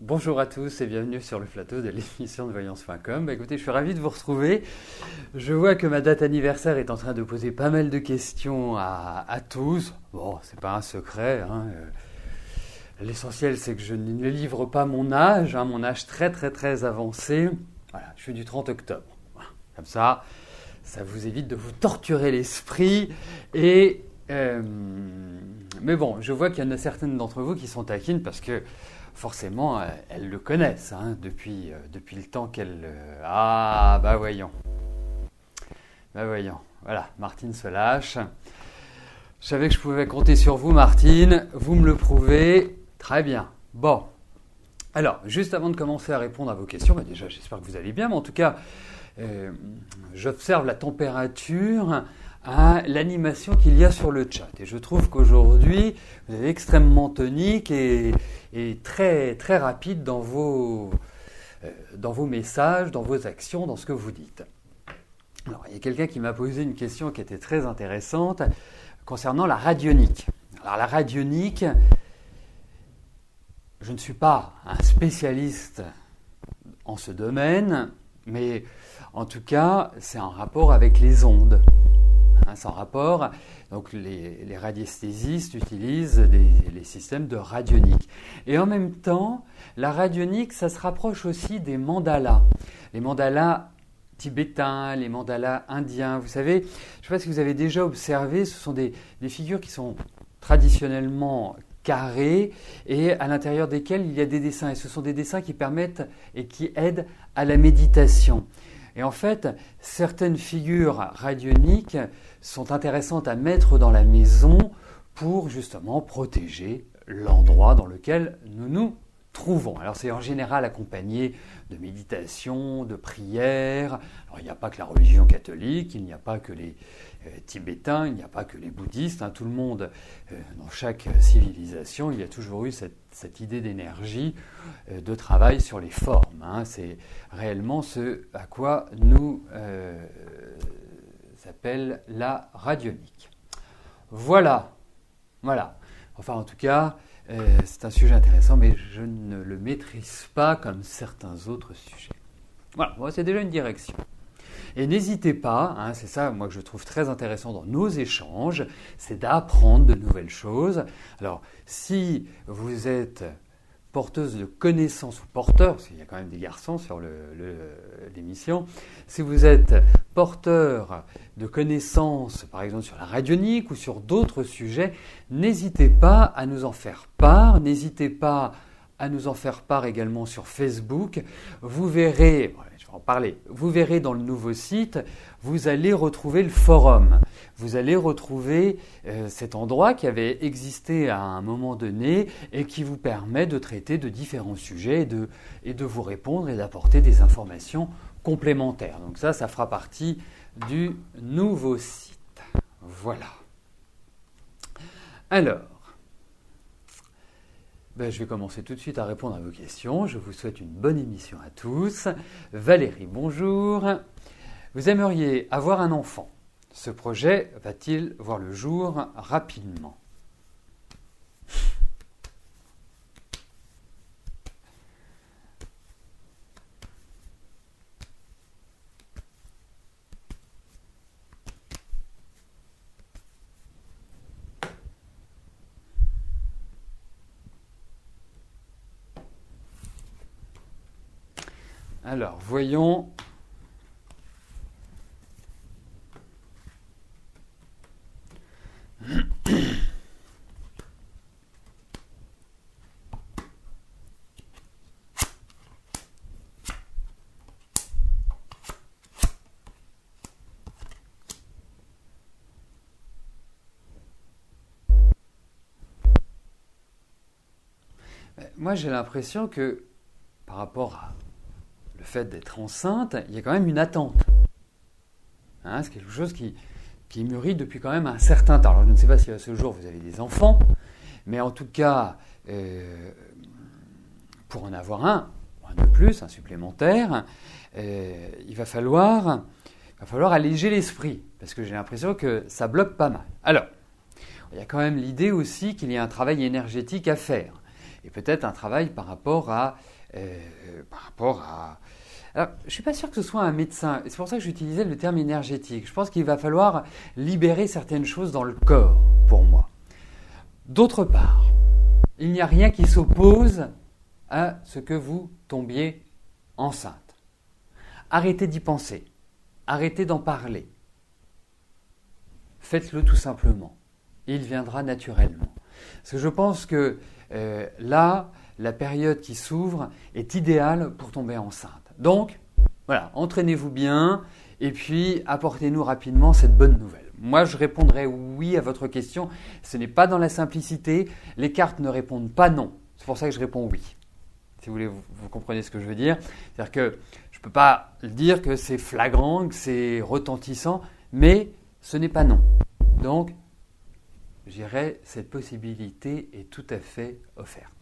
Bonjour à tous et bienvenue sur le plateau de l'émission de voyance.com. Écoutez, je suis ravi de vous retrouver. Je vois que ma date anniversaire est en train de poser pas mal de questions à tous. Bon, c'est pas un secret, hein. L'essentiel, c'est que je ne livre pas mon âge très avancé. Voilà, je suis du 30 octobre. Voilà. Comme ça vous évite de vous torturer l'esprit. Mais bon, je vois qu'il y en a certaines d'entre vous qui sont taquines parce que forcément, elles le connaissent depuis le temps qu'elles... bah voyons. Voilà, Martine se lâche. Je savais que je pouvais compter sur vous, Martine. Vous me le prouvez. Très bien. Bon. Alors, juste avant de commencer à répondre à vos questions, déjà, j'espère que vous allez bien, mais en tout cas, j'observe la température à l'animation qu'il y a sur le chat. Et je trouve qu'aujourd'hui, vous êtes extrêmement tonique et très rapide dans vos messages, dans vos actions, dans ce que vous dites. Alors, il y a quelqu'un qui m'a posé une question qui était très intéressante concernant la radionique. Alors, la radionique, je ne suis pas un spécialiste en ce domaine, mais en tout cas, c'est en rapport avec les ondes. C'est en rapport, donc les radiesthésistes utilisent les systèmes de radionique. Et en même temps, la radionique, ça se rapproche aussi des mandalas. Les mandalas tibétains, les mandalas indiens. Vous savez, je ne sais pas si vous avez déjà observé, ce sont des figures qui sont traditionnellement carrées et à l'intérieur desquelles il y a des dessins. Et ce sont des dessins qui permettent et qui aident à la méditation. Et en fait, certaines figures radioniques sont intéressantes à mettre dans la maison pour justement protéger l'endroit dans lequel nous nous trouvons. Alors c'est en général accompagné de méditation, de prières. Alors il n'y a pas que la religion catholique, il n'y a pas que les Tibétains, il n'y a pas que les bouddhistes. Tout le monde, dans chaque civilisation, il y a toujours eu cette idée d'énergie, de travail sur les formes. C'est réellement ce à quoi nous s'appelle la radionique. Voilà. Enfin, en tout cas, c'est un sujet intéressant, mais je ne le maîtrise pas comme certains autres sujets. Voilà, bon, c'est déjà une direction. Et n'hésitez pas, c'est ça moi que je trouve très intéressant dans nos échanges, c'est d'apprendre de nouvelles choses. Alors, si vous êtes porteuse de connaissances ou porteur, parce qu'il y a quand même des garçons sur l'émission, si vous êtes porteur de connaissances, par exemple sur la radionique ou sur d'autres sujets, n'hésitez pas à nous en faire part, n'hésitez pas à nous en faire part également sur Facebook. Vous verrez, je vais en parler, vous verrez dans le nouveau site, vous allez retrouver le forum. Vous allez retrouver cet endroit qui avait existé à un moment donné et qui vous permet de traiter de différents sujets et de vous répondre et d'apporter des informations complémentaires. Donc ça fera partie du nouveau site. Voilà. Alors, je vais commencer tout de suite à répondre à vos questions. Je vous souhaite une bonne émission à tous. Valérie, bonjour. Vous aimeriez avoir un enfant. Ce projet va-t-il voir le jour rapidement ? Alors, voyons. Moi, j'ai l'impression que par rapport à le fait d'être enceinte, il y a quand même une attente. C'est quelque chose qui mûrit depuis quand même un certain temps. Alors, je ne sais pas si à ce jour vous avez des enfants, mais en tout cas, pour en avoir un de plus, un supplémentaire, il va falloir alléger l'esprit, parce que j'ai l'impression que ça bloque pas mal. Alors, il y a quand même l'idée aussi qu'il y a un travail énergétique à faire. et peut-être un travail par rapport à... Alors, je ne suis pas sûr que ce soit un médecin, et c'est pour ça que j'utilisais le terme énergétique. Je pense qu'il va falloir libérer certaines choses dans le corps, pour moi. D'autre part, il n'y a rien qui s'oppose à ce que vous tombiez enceinte. Arrêtez d'y penser, arrêtez d'en parler. Faites-le tout simplement. Il viendra naturellement. Parce que je pense que là, la période qui s'ouvre est idéale pour tomber enceinte. Donc, voilà, entraînez-vous bien et puis apportez-nous rapidement cette bonne nouvelle. Moi, je répondrai oui à votre question. Ce n'est pas dans la simplicité. Les cartes ne répondent pas non. C'est pour ça que je réponds oui. Si vous voulez, vous comprenez ce que je veux dire. C'est-à-dire que je ne peux pas dire que c'est flagrant, que c'est retentissant, mais ce n'est pas non. Donc, je dirais, cette possibilité est tout à fait offerte.